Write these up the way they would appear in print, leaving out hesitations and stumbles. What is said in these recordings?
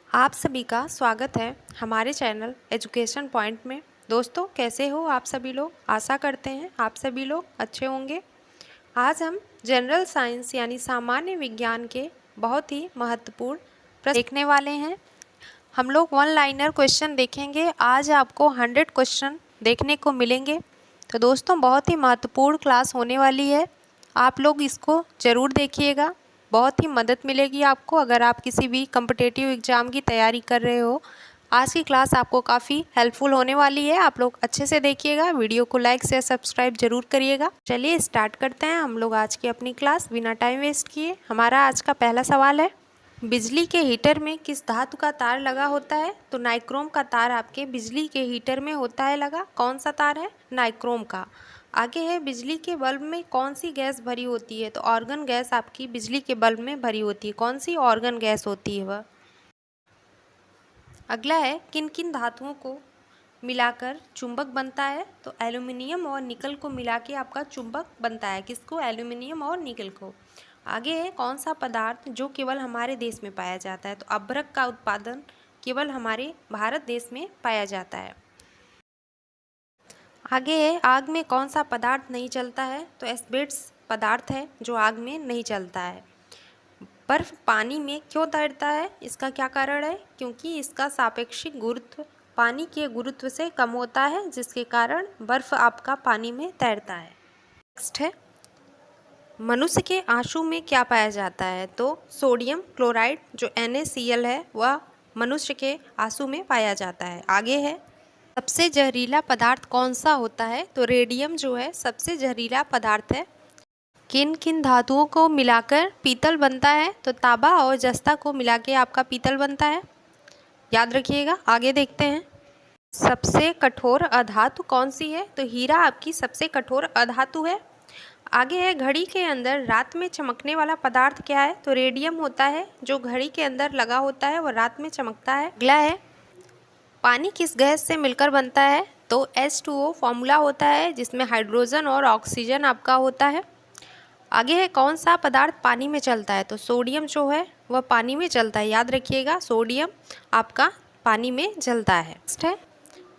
आप सभी का स्वागत है हमारे चैनल एजुकेशन पॉइंट में। दोस्तों, कैसे हो आप सभी लोग? आशा करते हैं आप सभी लोग अच्छे होंगे। आज हम जनरल साइंस यानी सामान्य विज्ञान के बहुत ही महत्वपूर्ण प्रश्न देखने वाले हैं। हम लोग वन लाइनर क्वेश्चन देखेंगे। आज आपको 100 क्वेश्चन देखने को मिलेंगे। तो दोस्तों, बहुत ही महत्वपूर्ण क्लास होने वाली है। आप लोग इसको ज़रूर देखिएगा, बहुत ही मदद मिलेगी आपको। अगर आप किसी भी कम्पिटिटिव एग्ज़ाम की तैयारी कर रहे हो, आज की क्लास आपको काफ़ी हेल्पफुल होने वाली है। आप लोग अच्छे से देखिएगा, वीडियो को लाइक शेयर सब्सक्राइब जरूर करिएगा। चलिए स्टार्ट करते हैं हम लोग आज की अपनी क्लास बिना टाइम वेस्ट किए। हमारा आज का पहला सवाल है, बिजली के हीटर में किस धातु का तार लगा होता है? तो नाइक्रोम का तार आपके बिजली के हीटर में होता है लगा। कौन सा तार है? नाइक्रोम का। आगे है, बिजली के बल्ब में कौन सी गैस भरी होती है? तो ऑर्गन गैस आपकी बिजली के बल्ब में भरी होती है। कौन सी ऑर्गन गैस होती है वह? अगला है, किन किन धातुओं को मिलाकर चुंबक बनता है? तो एल्यूमिनियम और निकल को मिला के आपका चुंबक बनता है। किसको? एल्यूमिनियम और निकल को। आगे है, कौन सा पदार्थ जो केवल हमारे देश में पाया जाता है? तो अभ्रक का उत्पादन केवल हमारे भारत देश में पाया जाता है। आगे है, आग में कौन सा पदार्थ नहीं चलता है? तो एस्बेस्टस पदार्थ है जो आग में नहीं चलता है। बर्फ पानी में क्यों तैरता है? इसका क्या कारण है? क्योंकि इसका सापेक्षिक गुरुत्व पानी के गुरुत्व से कम होता है, जिसके कारण बर्फ आपका पानी में तैरता है। नेक्स्ट है, मनुष्य के आंसू में क्या पाया जाता है? तो सोडियम क्लोराइड जो NaCl है वह मनुष्य के आंसू में पाया जाता है। आगे है, सबसे जहरीला पदार्थ कौन सा होता है? तो रेडियम जो है सबसे जहरीला पदार्थ है। किन किन धातुओं को मिलाकर पीतल बनता है? तो तांबा और जस्ता को मिला के आपका पीतल बनता है, याद रखिएगा। आगे देखते हैं, सबसे कठोर अधातु कौन सी है? तो हीरा आपकी सबसे कठोर अधातु है। आगे है, घड़ी के अंदर रात में चमकने वाला पदार्थ क्या है? तो रेडियम होता है, जो घड़ी के अंदर लगा होता है वह रात में चमकता है। अगला है, पानी किस गैस से मिलकर बनता है? तो H2O फॉर्मूला होता है, जिसमें हाइड्रोजन और ऑक्सीजन आपका होता है। आगे है, कौन सा पदार्थ पानी में चलता है? तो सोडियम जो है वह पानी में चलता है, याद रखिएगा, सोडियम आपका पानी में जलता है। नेक्स्ट है,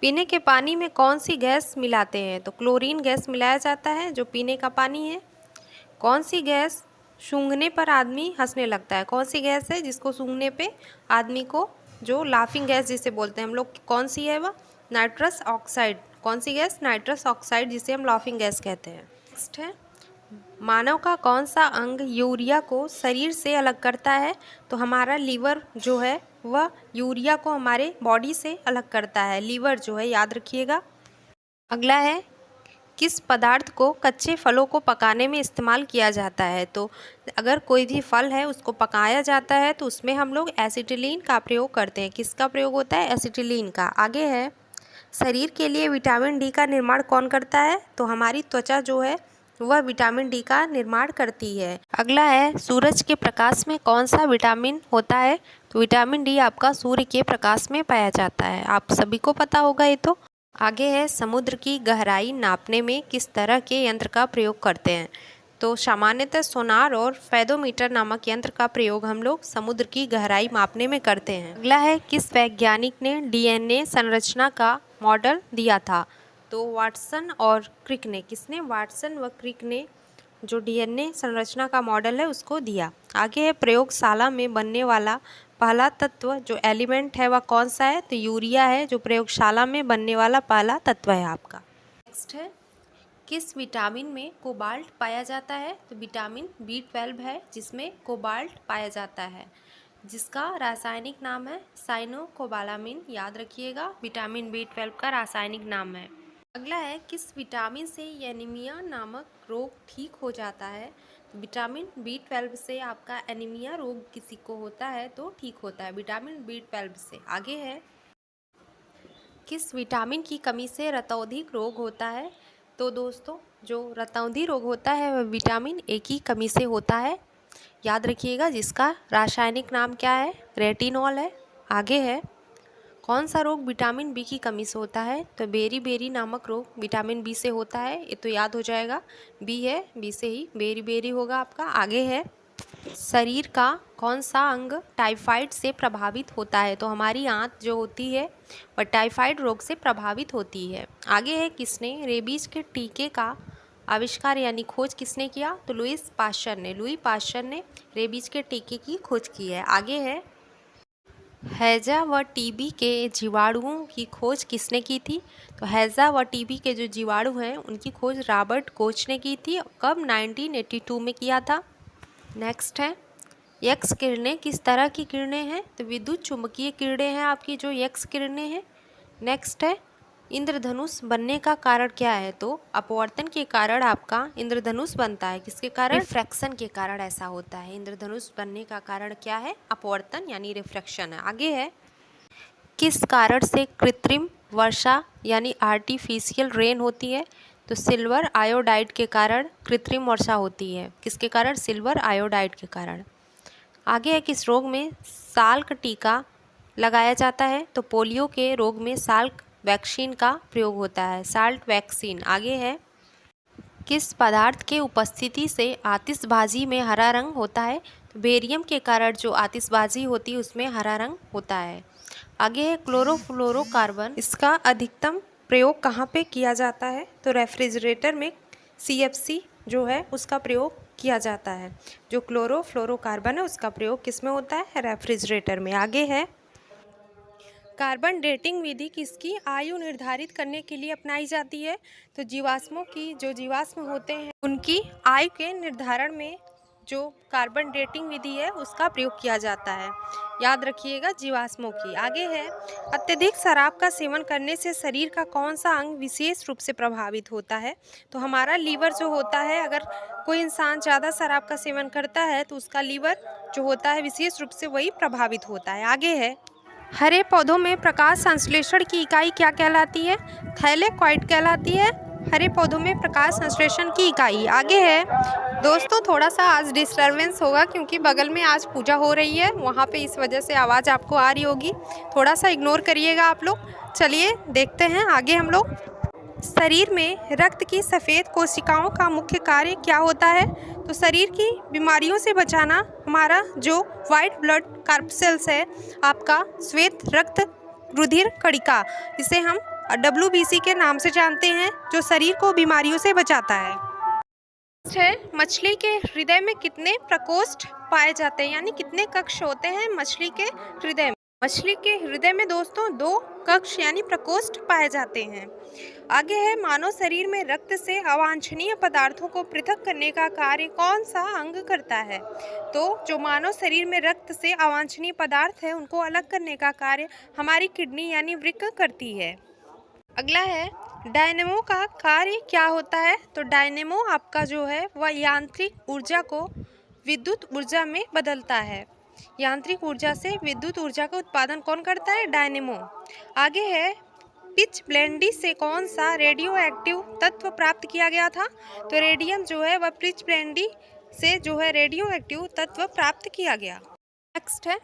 पीने के पानी में कौन सी गैस मिलाते हैं? तो क्लोरीन गैस मिलाया जाता है, जो पीने का पानी है। कौन सी गैस सूंघने पर आदमी हंसने लगता है? कौन सी गैस है जिसको सूंघने पे आदमी को, जो लाफिंग गैस जिसे बोलते हैं हम लोग, कौन सी है वह? Nitrous oxide. कौन सी गैस? नाइट्रस ऑक्साइड, जिसे हम लाफिंग गैस कहते हैं। नेक्स्ट है, मानव का कौन सा अंग यूरिया को शरीर से अलग करता है? तो हमारा लीवर जो है वह यूरिया को हमारे बॉडी से अलग करता है, लीवर जो है, याद रखिएगा। अगला है, किस पदार्थ को कच्चे फलों को पकाने में इस्तेमाल किया जाता है? तो अगर कोई भी फल है उसको पकाया जाता है तो उसमें हम लोग एसिटिलीन का प्रयोग करते हैं। किसका प्रयोग होता है? एसिटिलीन का। आगे है, शरीर के लिए विटामिन डी का निर्माण कौन करता है? तो हमारी त्वचा जो है वह विटामिन डी का निर्माण करती है। अगला है, सूरज के प्रकाश में कौन सा विटामिन होता है? तो विटामिन डी आपका सूर्य के प्रकाश में पाया जाता है, आप सभी को पता होगा ये तो। आगे है, समुद्र की गहराई नापने में किस तरह के यंत्र का प्रयोग करते हैं? तो सामान्यतः सोनार और फेदोमीटर नामक यंत्र का प्रयोग हम लोग समुद्र की गहराई मापने में करते हैं। अगला है, किस वैज्ञानिक ने DNA संरचना का मॉडल दिया था? तो वाटसन और क्रिक ने। किसने? वाटसन व क्रिक ने जो DNA संरचना का मॉडल है उसको दिया। आगे है, प्रयोगशाला में बनने वाला पहला तत्व जो एलिमेंट है वह कौन सा है? तो यूरिया है, जो प्रयोगशाला में बनने वाला पहला तत्व है आपका। नेक्स्ट है, किस विटामिन में कोबाल्ट पाया जाता है? तो विटामिन B12 है, जिसमें कोबाल्ट पाया जाता है, जिसका रासायनिक नाम है साइनोकोबालामिन, याद रखिएगा, विटामिन B12 का रासायनिक नाम है। अगला है, किस विटामिन से एनीमिया नामक रोग ठीक हो जाता है? विटामिन B12 से आपका एनीमिया रोग किसी को होता है तो ठीक होता है, विटामिन B12 से। आगे है, किस विटामिन की कमी से रतौंधिक रोग होता है? तो दोस्तों, जो रतौंधी रोग होता है वह विटामिन A की कमी से होता है, याद रखिएगा, जिसका रासायनिक नाम क्या है? रेटिनॉल है। आगे है, कौन सा रोग विटामिन B की कमी से होता है? तो बेरी बेरी नामक रोग विटामिन B से होता है, ये तो याद हो जाएगा, B है, B से ही बेरी बेरी होगा आपका। आगे है, शरीर का कौन सा अंग टाइफाइड से प्रभावित होता है? तो हमारी आंत जो होती है वह टाइफाइड रोग से प्रभावित होती है। आगे है, किसने रेबीज के टीके का आविष्कार यानी खोज किसने किया? तो लुईस पाश्चर ने। लुई पाश्चर ने रेबीज के टीके की खोज की है। आगे है, हैजा व टीबी के जीवाणुओं की खोज किसने की थी? तो हैजा व टीबी के जो जीवाणु हैं उनकी खोज रॉबर्ट कोच ने की थी। कब? 1982 में किया था। नेक्स्ट है, एक्स किरणें किस तरह की किरणें हैं? तो विद्युत चुम्बकीय किरणें हैं आपकी जो एक्स किरणें हैं। नेक्स्ट है, इंद्रधनुष बनने का कारण क्या है? तो अपवर्तन के कारण आपका इंद्रधनुष बनता है। किसके कारण? रिफ्रैक्शन के कारण ऐसा होता है। इंद्रधनुष बनने का कारण क्या है? अपवर्तन यानी रिफ्रैक्शन है। आगे है, किस कारण से कृत्रिम वर्षा यानी आर्टिफिशियल रेन होती है? तो सिल्वर आयोडाइड के कारण कृत्रिम वर्षा होती है। किसके कारण? सिल्वर आयोडाइड के कारण। आगे है, किस रोग में साल्क टीका लगाया जाता है? तो पोलियो के रोग में साल्क वैक्सीन का प्रयोग होता है, साल्ट वैक्सीन। आगे है, किस पदार्थ के उपस्थिति से आतिशबाजी में हरा रंग होता है? तो बेरियम के कारण जो आतिशबाजी होती है उसमें हरा रंग होता है। आगे है, क्लोरोफ्लोरोकार्बन, इसका अधिकतम प्रयोग कहाँ पे किया जाता है? तो रेफ्रिजरेटर में CFC जो है उसका प्रयोग किया जाता है। जो क्लोरोफ्लोरोकार्बन है उसका प्रयोग किस में होता है? रेफ्रिजरेटर में। आगे है, कार्बन डेटिंग विधि किसकी आयु निर्धारित करने के लिए अपनाई जाती है? तो जीवाश्मों की, जो जीवाश्म होते हैं उनकी आयु के निर्धारण में जो कार्बन डेटिंग विधि है उसका प्रयोग किया जाता है। याद रखिएगा, जीवाश्मों की। आगे है, अत्यधिक शराब का सेवन करने से शरीर का कौन सा अंग विशेष रूप से प्रभावित होता है? तो हमारा लीवर जो होता है, अगर कोई इंसान ज़्यादा शराब का सेवन करता है तो उसका लीवर जो होता है विशेष रूप से वही प्रभावित होता है। आगे है, हरे पौधों में प्रकाश संश्लेषण की इकाई क्या कहलाती है? थैलेकॉइड कहलाती है हरे पौधों में प्रकाश संश्लेषण की इकाई। आगे है, दोस्तों थोड़ा सा आज डिस्टरबेंस होगा क्योंकि बगल में आज पूजा हो रही है, वहाँ पे इस वजह से आवाज़ आपको आ रही होगी, थोड़ा सा इग्नोर करिएगा आप लोग। चलिए देखते हैं आगे हम लोग। शरीर में रक्त की सफ़ेद कोशिकाओं का मुख्य कार्य क्या होता है? तो शरीर की बीमारियों से बचाना। हमारा जो वाइट ब्लड कार्पसेल्स है, आपका श्वेत रक्त रुधिर कणिका, इसे हम WBC के नाम से जानते हैं, जो शरीर को बीमारियों से बचाता है। मछली के हृदय में कितने प्रकोष्ठ पाए जाते हैं, यानी कितने कक्ष होते हैं मछली के हृदय में? मछली के हृदय में दोस्तों 2 कक्ष यानी प्रकोष्ठ पाए जाते हैं। आगे है, मानव शरीर में रक्त से अवांछनीय पदार्थों को पृथक करने का कार्य कौन सा अंग करता है? तो जो मानव शरीर में रक्त से अवांछनीय पदार्थ है उनको अलग करने का कार्य हमारी किडनी यानी वृक्क करती है। अगला है, डायनेमो का कार्य क्या होता है? तो डायनेमो आपका जो है वह यांत्रिक ऊर्जा को विद्युत ऊर्जा में बदलता है। यांत्रिक ऊर्जा से विद्युत ऊर्जा का उत्पादन कौन करता है? डायनेमो। आगे है, पिच ब्लेंडी से कौन सा रेडियो एक्टिव तत्व प्राप्त किया गया था? तो रेडियम जो है वह पिच ब्लेंडी से जो है रेडियो एक्टिव तत्व प्राप्त किया गया। नेक्स्ट है,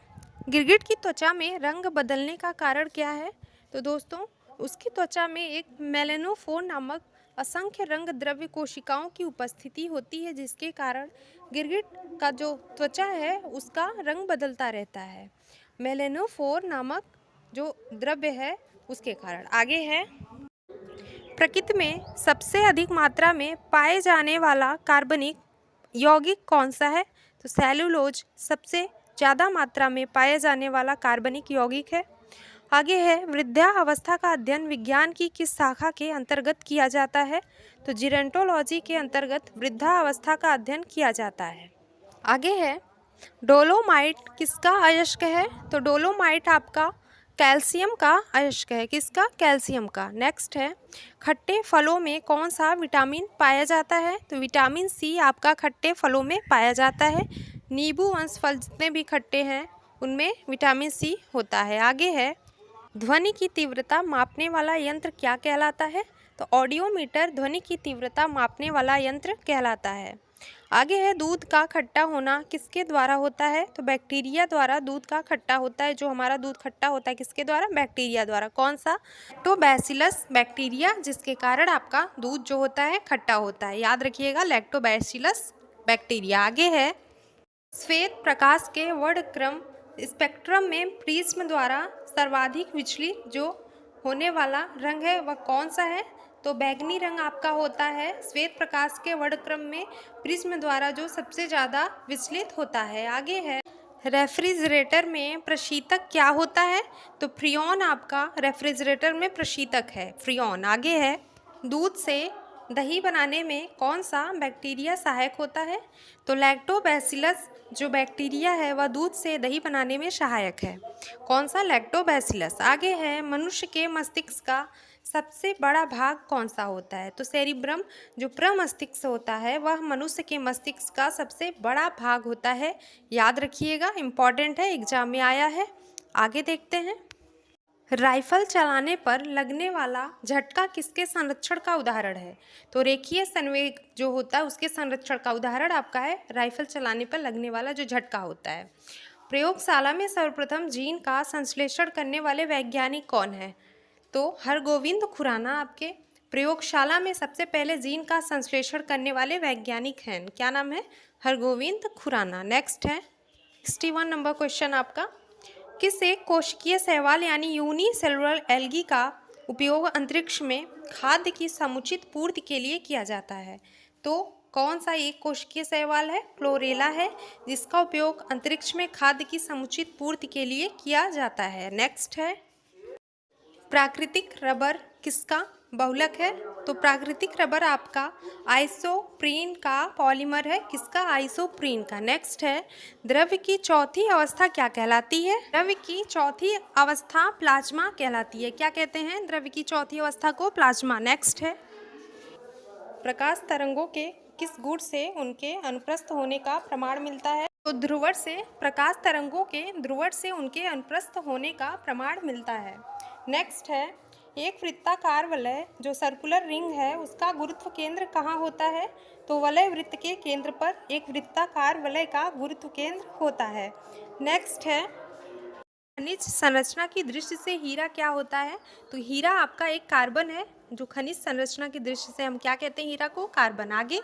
गिरगिट की त्वचा में रंग बदलने का कारण क्या है? तो दोस्तों उसकी त्वचा में एक मेलानोफोर नामक असंख्य रंग द्रव्य कोशिकाओं की उपस्थिति होती है, जिसके कारण गिरगिट का जो त्वचा है उसका रंग बदलता रहता है। मेलानोफोर नामक जो द्रव्य है उसके कारण। आगे है, प्रकृति में सबसे अधिक मात्रा में पाए जाने वाला कार्बनिक यौगिक कौन सा है? तो सेलुलोज सबसे ज़्यादा मात्रा में पाए जाने वाला कार्बनिक यौगिक है। आगे है, वृद्धावस्था का अध्ययन विज्ञान की किस शाखा के अंतर्गत किया जाता है? तो जीरेंटोलॉजी के अंतर्गत वृद्धावस्था का अध्ययन किया जाता है। आगे है, डोलोमाइट किसका अयस्क है? तो डोलोमाइट आपका कैल्शियम का अयस्क है। किसका? कैल्शियम का। नेक्स्ट है, खट्टे फलों में कौन सा विटामिन पाया जाता है? तो विटामिन C आपका खट्टे फलों में पाया जाता है। नींबू अंश फल जितने भी खट्टे हैं उनमें विटामिन C होता है। आगे है, ध्वनि की तीव्रता मापने वाला यंत्र क्या कहलाता है? तो ऑडियोमीटर ध्वनि की तीव्रता मापने वाला यंत्र कहलाता है। आगे है, दूध का खट्टा होना किसके द्वारा होता है? तो बैक्टीरिया द्वारा दूध का खट्टा होता है। जो हमारा दूध खट्टा होता है किसके द्वारा? बैक्टीरिया द्वारा। कौन सा? लैक्टोबैसिलस बैक्टीरिया, जिसके कारण आपका दूध जो होता है खट्टा होता है। याद रखिएगा, लैक्टोबैसिलस बैक्टीरिया। आगे है, श्वेत प्रकाश के वर्णक्रम स्पेक्ट्रम में प्रिज्म द्वारा सर्वाधिक विचलित जो होने वाला रंग है वह कौन सा है? तो बैंगनी रंग आपका होता है श्वेत प्रकाश के वर्णक्रम में प्रिज्म द्वारा जो सबसे ज़्यादा विचलित होता है। आगे है, रेफ्रिजरेटर में प्रशीतक क्या होता है? तो फ्रीऑन आपका रेफ्रिजरेटर में प्रशीतक है, फ्रीऑन। आगे है, दूध से दही बनाने में कौन सा बैक्टीरिया सहायक होता है? तो लैक्टोबैसिलस जो बैक्टीरिया है वह दूध से दही बनाने में सहायक है। कौन सा? लैक्टोबैसिलस। आगे है, मनुष्य के मस्तिष्क का सबसे बड़ा भाग कौन सा होता है? तो सेरिब्रम जो प्रमस्तिष्क होता है वह मनुष्य के मस्तिष्क का सबसे बड़ा भाग होता है। याद रखिएगा, इम्पॉर्टेंट है, एग्जाम में आया है। आगे देखते हैं, राइफल चलाने पर लगने वाला झटका किसके संरक्षण का उदाहरण है? तो रेखीय संवेग जो होता है उसके संरक्षण का उदाहरण आपका है राइफल चलाने पर लगने वाला जो झटका होता है। प्रयोगशाला में सर्वप्रथम जीन का संश्लेषण करने वाले वैज्ञानिक कौन है? तो हरगोविंद खुराना आपके प्रयोगशाला में सबसे पहले जीन का संश्लेषण करने वाले वैज्ञानिक हैं। क्या नाम है? हरगोविंद खुराना। नेक्स्ट है 61 नंबर क्वेश्चन आपका, किस एक कोशिकीय शैवाल यानी यूनिसेलुलर एल्गी का उपयोग अंतरिक्ष में खाद्य की समुचित पूर्ति के लिए किया जाता है? तो कौन सा एक कोशिकीय शैवाल है? क्लोरेला है, जिसका उपयोग अंतरिक्ष में खाद्य की समुचित पूर्ति के लिए किया जाता है। नेक्स्ट है, प्राकृतिक रबर किसका बहुलक है? तो प्राकृतिक रबर आपका आइसोप्रीन का पॉलीमर है। किसका? आइसोप्रीन का। नेक्स्ट है, द्रव्य की चौथी अवस्था क्या कहलाती है? द्रव्य की चौथी अवस्था प्लाज्मा कहलाती है। क्या कहते हैं द्रव्य की चौथी अवस्था को? प्लाज्मा। नेक्स्ट है, प्रकाश तरंगों के किस गुण से उनके अनुप्रस्थ होने का प्रमाण मिलता है? तो ध्रुवण से। प्रकाश तरंगों के ध्रुवण से उनके अनुप्रस्थ होने का प्रमाण मिलता है। नेक्स्ट है, एक वृत्ताकार वलय जो सर्कुलर रिंग है उसका गुरुत्व केंद्र कहाँ होता है? तो वलय वृत्त के केंद्र पर एक वृत्ताकार वलय का गुरुत्व केंद्र होता है। नेक्स्ट है, खनिज संरचना की दृष्टि से हीरा क्या होता है? तो हीरा आपका एक कार्बन है, जो खनिज संरचना की दृष्टि से हम क्या कहते हैं हीरा को? कार्बन। आगे,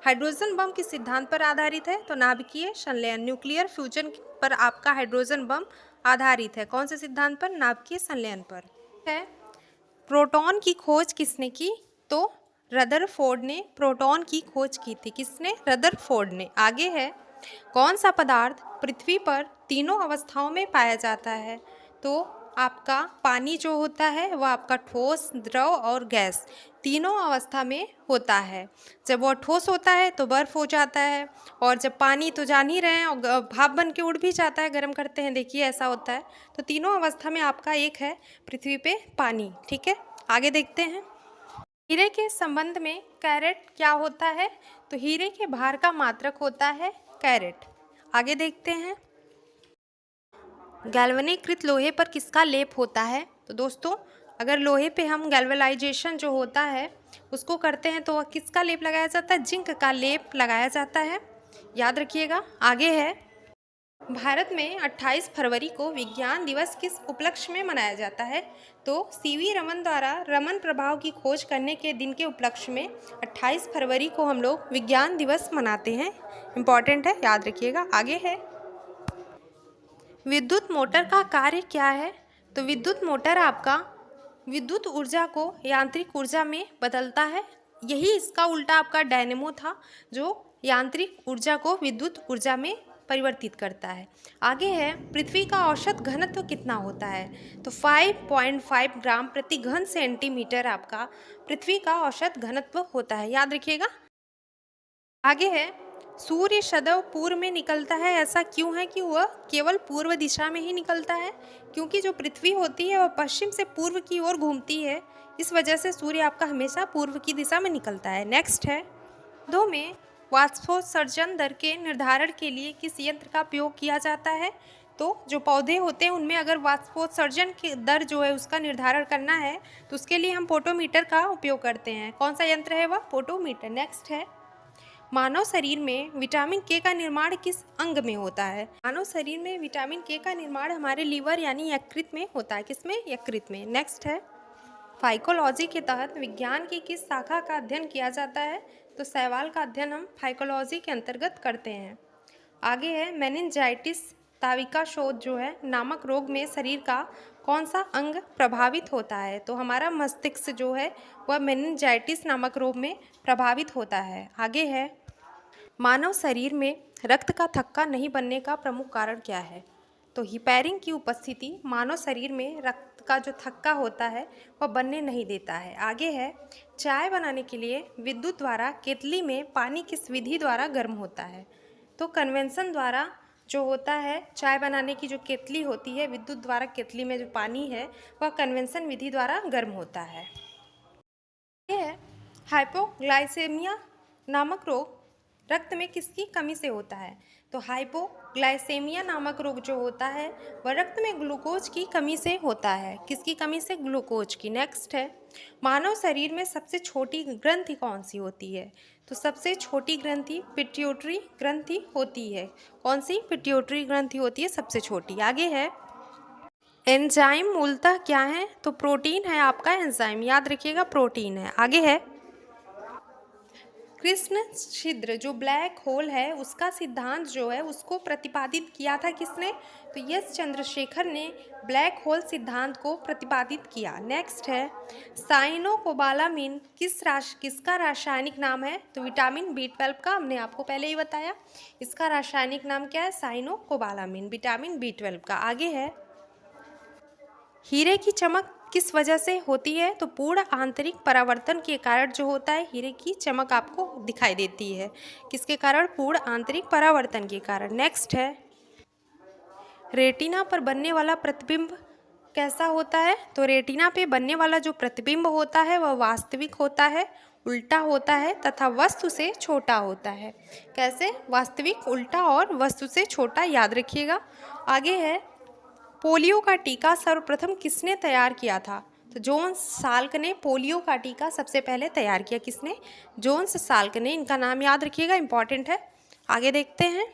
हाइड्रोजन बम किस सिद्धांत पर आधारित है? तो नाभिकीय संलयन, न्यूक्लियर फ्यूजन पर आपका हाइड्रोजन बम आधारित है। कौन से सिद्धांत पर? नाभिकीय संलयन पर। है, प्रोटॉन की खोज किसने की? तो रदरफोर्ड ने प्रोटॉन की खोज की थी। किसने? रदरफोर्ड ने। आगे है, कौन सा पदार्थ पृथ्वी पर तीनों अवस्थाओं में पाया जाता है? तो आपका पानी जो होता है वह आपका ठोस, द्रव और गैस तीनों अवस्था में होता है। जब वह ठोस होता है तो बर्फ हो जाता है, और जब पानी तो जान ही रहे हैं और भाप बन के उड़ भी जाता है, गर्म करते हैं, देखिए ऐसा होता है। तो तीनों अवस्था में आपका एक है पृथ्वी पे पानी। ठीक है, आगे देखते हैं, हीरे के संबंध में कैरेट क्या होता है? तो हीरे के भार का मात्रक होता है कैरेट। आगे देखते हैं, गैल्वेनीकृत लोहे पर किसका लेप होता है? तो दोस्तों, अगर लोहे पे हम गैल्वेनाइजेशन जो होता है उसको करते हैं तो वह किसका लेप लगाया जाता है? जिंक का लेप लगाया जाता है। याद रखिएगा। आगे है, भारत में 28 फरवरी को विज्ञान दिवस किस उपलक्ष्य में मनाया जाता है? तो सीवी रमन द्वारा रमन प्रभाव की खोज करने के दिन के उपलक्ष्य में 28 फरवरी को हम लोग विज्ञान दिवस मनाते हैं। इम्पॉर्टेंट है, याद रखिएगा। आगे है, विद्युत मोटर का कार्य क्या है? तो विद्युत मोटर आपका विद्युत ऊर्जा को यांत्रिक ऊर्जा में बदलता है। यही इसका उल्टा आपका डायनेमो था, जो यांत्रिक ऊर्जा को विद्युत ऊर्जा में परिवर्तित करता है। आगे है, पृथ्वी का औसत घनत्व कितना होता है? तो 5.5 ग्राम प्रति घन सेंटीमीटर आपका पृथ्वी का औसत घनत्व होता है। याद रखिएगा। आगे है, सूर्य सदैव पूर्व में निकलता है, ऐसा क्यों है कि वह केवल पूर्व दिशा में ही निकलता है? क्योंकि जो पृथ्वी होती है वह पश्चिम से पूर्व की ओर घूमती है, इस वजह से सूर्य आपका हमेशा पूर्व की दिशा में निकलता है। नेक्स्ट है, पौधों में वाष्पोत्सर्जन दर के निर्धारण के लिए किस यंत्र का उपयोग किया जाता है? तो जो पौधे होते हैं उनमें अगर वाष्पोत्सर्जन की दर जो है उसका निर्धारण करना है तो उसके लिए हम पोटोमीटर का उपयोग करते हैं। कौन सा यंत्र है वह? पोटोमीटर। नेक्स्ट है, मानव शरीर में विटामिन के का निर्माण किस अंग में होता है? मानव शरीर में विटामिन के का निर्माण हमारे लीवर यानी यकृत में होता है। किसमें? यकृत में। नेक्स्ट है, फाइकोलॉजी के तहत विज्ञान की किस शाखा का अध्ययन किया जाता है? तो शैवाल का अध्ययन हम फाइकोलॉजी के अंतर्गत करते हैं। आगे है मेनिंजाइटिस ताविका शोथ जो है नामक रोग में शरीर का कौन सा अंग प्रभावित होता है? तो हमारा मस्तिष्क जो है वह मेनिंजाइटिस नामक रोग में प्रभावित होता है। आगे है मानव शरीर में रक्त का थक्का नहीं बनने का प्रमुख कारण क्या है? तो हिपैरिन की उपस्थिति मानव शरीर में रक्त का जो थक्का होता है वह बनने नहीं देता है। आगे है चाय बनाने के लिए विद्युत द्वारा केतली में पानी किस विधि द्वारा गर्म होता है? तो कन्वेंशन द्वारा जो होता है चाय बनाने की जो केतली होती है विद्युत द्वारा केतली में जो पानी है वह कन्वेंशन विधि द्वारा गर्म होता है। यह है हाइपोग्लाइसेमिया नामक रोग रक्त में किसकी कमी से होता है? तो हाइपोग्लाइसेमिया नामक रोग जो होता है वह रक्त में ग्लूकोज की कमी से होता है। किसकी कमी से? ग्लूकोज की। नेक्स्ट है मानव शरीर में सबसे छोटी ग्रंथि कौन सी होती है? तो सबसे छोटी ग्रंथि पिट्यूटरी ग्रंथि होती है। कौन सी? पिट्यूटरी ग्रंथि होती है सबसे छोटी। आगे है एंजाइम मूलतः क्या है? तो प्रोटीन है आपका एंजाइम, याद रखिएगा प्रोटीन है। आगे है कृष्ण छिद्र जो ब्लैक होल है उसका सिद्धांत जो है उसको प्रतिपादित किया था किसने? तो यस चंद्रशेखर ने ब्लैक होल सिद्धांत को प्रतिपादित किया। नेक्स्ट है साइनोकोबालामिन किसका रासायनिक नाम है? तो विटामिन B12 का, हमने आपको पहले ही बताया। इसका रासायनिक नाम क्या है? साइनोकोबालामिन, विटामिन B12 का। आगे है हीरे की चमक किस वजह से होती है? तो पूर्ण आंतरिक परावर्तन के कारण जो होता है हीरे की चमक आपको दिखाई देती है। किसके कारण? पूर्ण आंतरिक परावर्तन के कारण। नेक्स्ट है रेटिना पर बनने वाला प्रतिबिंब कैसा होता है? तो रेटिना पे बनने वाला जो प्रतिबिंब होता है वह वास्तविक होता है, उल्टा होता है तथा वस्तु से छोटा होता है। कैसे? वास्तविक, उल्टा और वस्तु से छोटा, याद रखिएगा। आगे है पोलियो का टीका सर्वप्रथम किसने तैयार किया था? तो जोन्स साल्क ने पोलियो का टीका सबसे पहले तैयार किया। किसने? जोन्स साल्क ने। इनका नाम याद रखिएगा, इंपॉर्टेंट है। आगे देखते हैं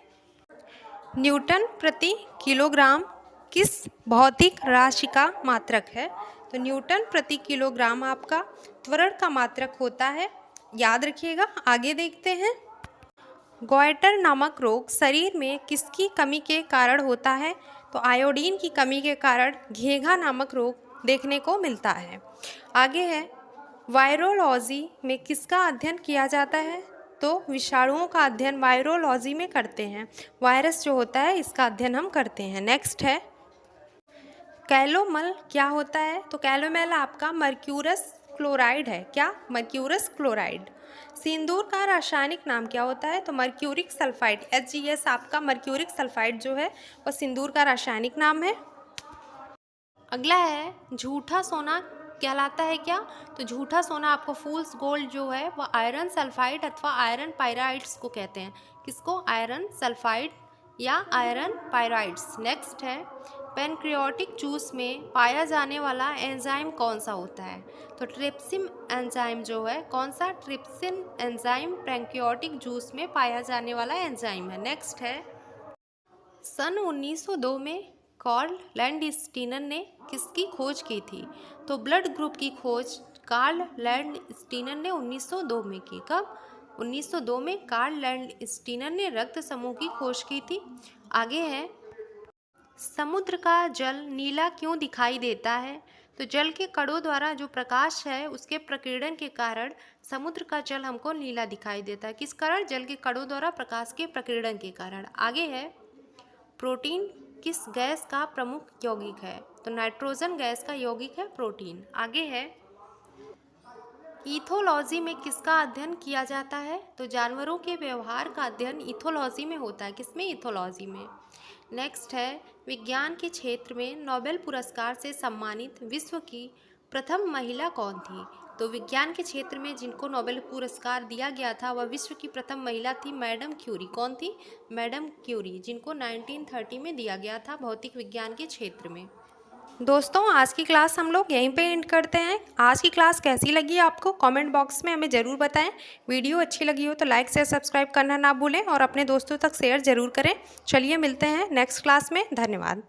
न्यूटन प्रति किलोग्राम किस भौतिक राशि का मात्रक है? तो न्यूटन प्रति किलोग्राम आपका त्वरण का मात्रक होता है, याद रखिएगा। आगे देखते हैं गॉइटर नामक रोग शरीर में किसकी कमी के कारण होता है? तो आयोडीन की कमी के कारण घेघा नामक रोग देखने को मिलता है। आगे है वायरोलॉजी में किसका अध्ययन किया जाता है? तो विषाणुओं का अध्ययन वायरोलॉजी में करते हैं। वायरस जो होता है इसका अध्ययन हम करते हैं। नेक्स्ट है कैलोमल क्या होता है? तो कैलोमल आपका मर्क्यूरस क्लोराइड है। क्या? Mercurous chloride. सिंदूर का रासायनिक नाम क्या होता है? तो मर्क्यूरिक सल्फाइड, HgS आपका मर्क्यूरिक सल्फाइड जो है वह सिंदूर का रासायनिक नाम है। अगला है झूठा सोना कहलाता है क्या? तो झूठा सोना आपको फूल्स गोल्ड जो है वह आयरन सल्फाइड अथवा आयरन पायराइड्स को कहते हैं। किसको? आयरन सल्फाइड या आयरन पायराइड्स। नेक्स्ट है पैनक्रियाटिक जूस में पाया जाने वाला एंजाइम कौन सा होता है? तो ट्रिप्सिन एंजाइम जो है, कौन सा? ट्रिप्सिन एंजाइम पैनक्रियाटिक जूस में पाया जाने वाला एंजाइम है। नेक्स्ट है सन 1902 में कार्ल लैंडस्टीनर ने किसकी खोज की थी? तो ब्लड ग्रुप की खोज कार्ल लैंडस्टीनर ने 1902 में की। कब? 1902 में कार्ल लैंडस्टीनर ने रक्त समूह की खोज की थी। आगे है समुद्र का जल नीला क्यों दिखाई देता है? तो जल के कणों द्वारा जो प्रकाश है उसके प्रकीर्णन के कारण समुद्र का जल हमको नीला दिखाई देता है। किस कारण? जल के कणों द्वारा प्रकाश के प्रकीर्णन के कारण। आगे है प्रोटीन किस गैस का प्रमुख यौगिक है? तो नाइट्रोजन गैस का यौगिक है प्रोटीन। आगे है इथोलॉजी में किसका अध्ययन किया जाता है? तो जानवरों के व्यवहार का अध्ययन इथोलॉजी में होता है। किसमें? इथोलॉजी में। नेक्स्ट है विज्ञान के क्षेत्र में नोबेल पुरस्कार से सम्मानित विश्व की प्रथम महिला कौन थी? तो विज्ञान के क्षेत्र में जिनको नोबेल पुरस्कार दिया गया था वह विश्व की प्रथम महिला थी मैडम क्यूरी। कौन थी? मैडम क्यूरी, जिनको 1930 में दिया गया था भौतिक विज्ञान के क्षेत्र में। दोस्तों आज की क्लास हम लोग यहीं पे एंड करते हैं। आज की क्लास कैसी लगी आपको कमेंट बॉक्स में हमें ज़रूर बताएं। वीडियो अच्छी लगी हो तो लाइक शेयर सब्सक्राइब करना ना भूलें और अपने दोस्तों तक शेयर ज़रूर करें। चलिए मिलते हैं नेक्स्ट क्लास में। धन्यवाद।